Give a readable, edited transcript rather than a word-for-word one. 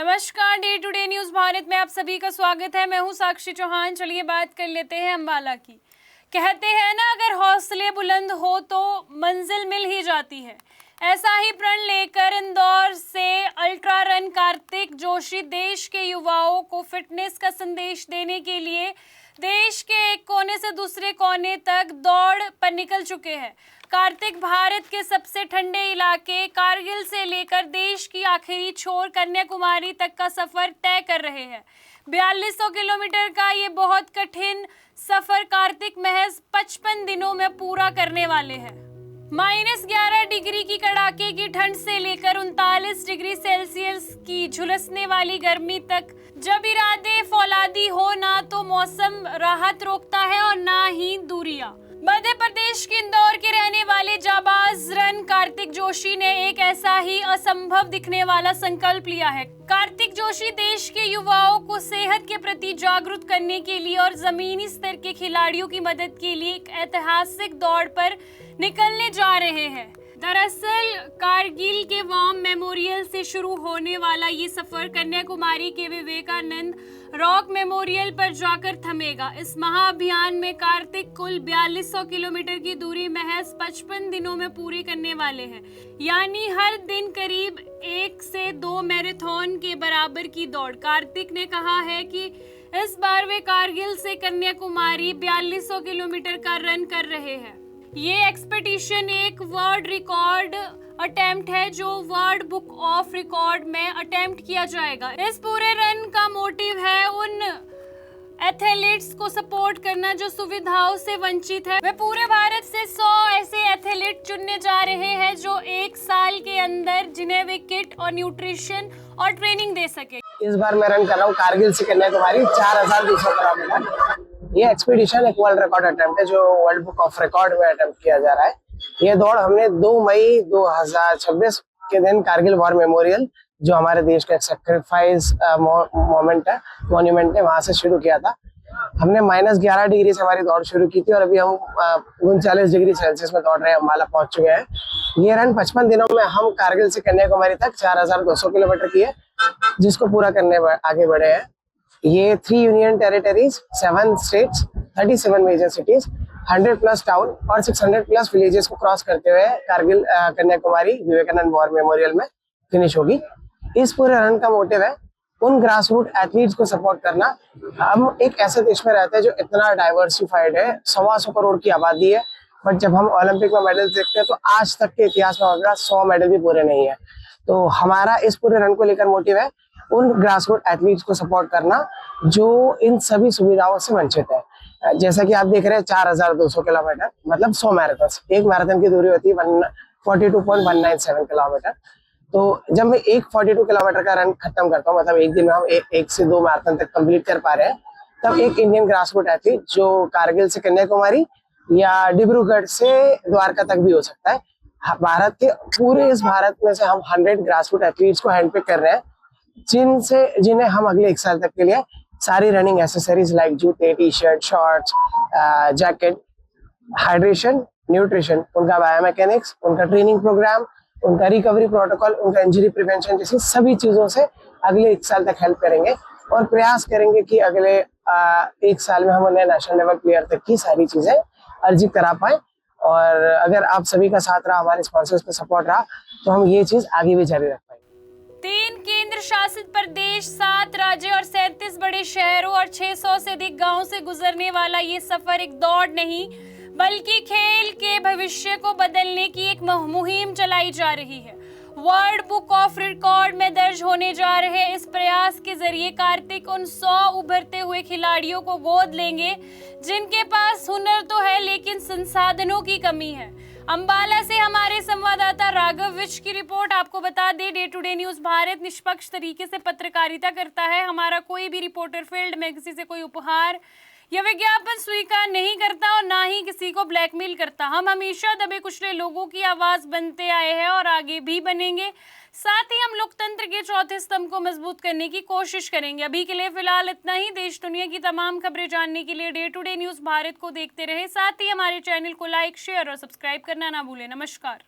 नमस्कार, day to day news Bharat में आप सभी का स्वागत है। मैं हूं साक्षी चौहान। चलिए बात कर लेते हैं अंबाला की। कहते हैं ना, अगर हौसले बुलंद हो तो मंजिल मिल ही जाती है। ऐसा ही प्रण लेकर इंदौर से अल्ट्रा रन कार्तिक जोशी देश के युवाओं को फिटनेस का संदेश देने के लिए देश के एक कोने से दूसरे कोने तक दौड़ पर निकल चुके हैं। कार्तिक भारत के सबसे ठंडे इलाके कारगिल से लेकर देश की आखिरी छोर कन्याकुमारी तक का सफर तय कर रहे हैं। 4200 किलोमीटर का ये बहुत कठिन सफर कार्तिक महज 55 दिनों में पूरा करने वाले हैं। -11 डिग्री की कड़ाके की ठंड से लेकर 39 डिग्री सेल्सियस की झुलसने वाली गर्मी तक जब इरादे फौलादी हो, ना तो मौसम राहत रोकता है और ना ही दूरियां। मध्य प्रदेश के इंदौर के रहने वाले जाबाज रन कार्तिक जोशी ने एक ऐसा ही असंभव दिखने वाला संकल्प लिया है। कार्तिक जोशी देश के युवाओं को सेहत के प्रति जागरूक करने के लिए और जमीनी स्तर के खिलाड़ियों की मदद के लिए एक ऐतिहासिक दौड़ पर निकलने जा रहे हैं। दरअसल कारगिल के वॉर मेमोरियल से शुरू होने वाला ये सफर कन्याकुमारी के विवेकानंद रॉक मेमोरियल पर जाकर थमेगा। इस महाअभियान में कार्तिक कुल 4200 किलोमीटर की दूरी महज 55 दिनों में पूरी करने वाले हैं, यानी हर दिन करीब 1 से 2 मैराथन के बराबर की दौड़। कार्तिक ने कहा है कि इस बार वे कारगिल से कन्याकुमारी 4200 किलोमीटर का रन कर रहे हैं। ये एक्सपेडिशन एक वर्ल्ड रिकॉर्ड अटेम्प्ट है जो वर्ल्ड बुक ऑफ रिकॉर्ड में अटेम्प्ट किया जाएगा। इस पूरे रन का मोटिव है उन एथलीट्स को सपोर्ट करना जो सुविधाओं से वंचित है। वे पूरे भारत से 100 ऐसे एथलीट चुनने जा रहे हैं जो 1 साल के अंदर जिन्हें वे किट और न्यूट्रिशन और ट्रेनिंग दे सके। इस बार मैं रन कर रहा हूँ कारगिल से कन्याकुमारी 4200 किलोमीटर। ये एक्सपीडिशन एक वर्ल्ड रिकॉर्ड अटेम्प्ट है जो वर्ल्ड बुक ऑफ रिकॉर्ड में अटेम्प्ट किया जा रहा है। ये दौड़ हमने 2 मई 2026 के दिन कारगिल वॉर मेमोरियल, जो हमारे देश का एक सैक्रिफाइस मॉन्यूमेंट है, वहां से शुरू किया था। हमने -11 डिग्री से हमारी दौड़ शुरू की थी और अभी हम 39 डिग्री सेल्सियस में दौड़ रहे हैं, अंबाला पहुंच चुके हैं। ये रन 55 दिनों में हम कारगिल से कन्याकुमारी तक 4200 किलोमीटर की है, जिसको पूरा करने आगे बढ़े हैं। ये 3 union territories, 7 states, 37 major cities, 100+ town और 600+ विलेजेस को क्रॉस करते हुए कारगिल कन्याकुमारी विवेकानंद वॉर मेमोरियल में फिनिश होगी। इस पूरे रन का मोटिव है उन ग्रास रूट एथलीट्स को सपोर्ट करना। हम एक ऐसे देश में रहते हैं जो इतना डाइवर्सिफाइड है, 125 करोड़ की आबादी है, बट जब हम ओलंपिक में मेडल देखते हैं तो आज तक के इतिहास में 100 मेडल भी पूरे नहीं है। तो हमारा इस पूरे रन को लेकर मोटिव है उन ग्रास रूट एथलीट्स को सपोर्ट करना जो इन सभी सुविधाओं से वंचित है। जैसा कि आप देख रहे हैं 4200 किलोमीटर मतलब 100 मैराथन। एक मैराथन की दूरी होती है 42.197 किलोमीटर। तो जब मैं एक 42 किलोमीटर का रन खत्म करता हूँ, मतलब एक दिन में हम 1 से 2 मैराथन तक कंप्लीट कर पा रहे हैं, तब एक इंडियन ग्रास रूट एथलीट जो कारगिल से कन्याकुमारी या डिब्रूगढ़ से द्वारका तक भी हो सकता है, भारत के पूरे इस भारत में से हम 100 ग्रास रूट एथलीट्स को हैंड पिक कर रहे हैं, जिन्हें हम अगले 1 साल तक के लिए सारी रनिंग एसेसरीज लाइक जूते, t-shirt, shorts, jacket, hydration, nutrition, उनका बायोमैकेनिक्स, उनका ट्रेनिंग प्रोग्राम, उनका रिकवरी प्रोटोकॉल, उनका इंजरी प्रिवेंशन जैसी सभी चीजों से अगले 1 साल तक हेल्प करेंगे और प्रयास करेंगे कि अगले 1 साल में हम उन्हें नेशनल लेवल प्लेयर तक की सारी चीजें अर्जित करा पाए। और अगर आप सभी का साथ रहा, हमारे स्पॉन्सर्स पे सपोर्ट रहा, तो हम ये चीज आगे भी जारी रख पाएंगे। 3 केंद्र शासित प्रदेश, 7 राज्य और 37 बड़े शहरों और 600 से अधिक गांवों से गुजरने वाला ये सफर एक दौड़ नहीं बल्कि खेल के भविष्य को बदलने की एक मुहिम चलाई जा रही है। वर्ल्ड बुक ऑफ रिकॉर्ड में दर्ज होने जा रहे इस प्रयास के जरिए कार्तिक उन 100 उभरते हुए खिलाड़ियों को गोद लेंगे जिनके पास हुनर तो है लेकिन संसाधनों की कमी है। अंबाला से हमारे संवाददाता राघव विज की रिपोर्ट। आपको बता दें, day to day news Bharat निष्पक्ष तरीके से पत्रकारिता करता है। हमारा कोई भी रिपोर्टर फील्ड में किसी से कोई उपहार या विज्ञापन स्वीकार नहीं करता और ना ही किसी को ब्लैकमेल करता। हम हमेशा दबे कुचले लोगों की आवाज बनते आए हैं और आगे भी बनेंगे। साथ ही हम लोकतंत्र के चौथे स्तंभ को मजबूत करने की कोशिश करेंगे। अभी के लिए फिलहाल इतना ही। देश दुनिया की तमाम खबरें जानने के लिए day to day news Bharat को देखते रहे। साथ ही हमारे चैनल को लाइक, शेयर और सब्सक्राइब करना ना भूलें। नमस्कार।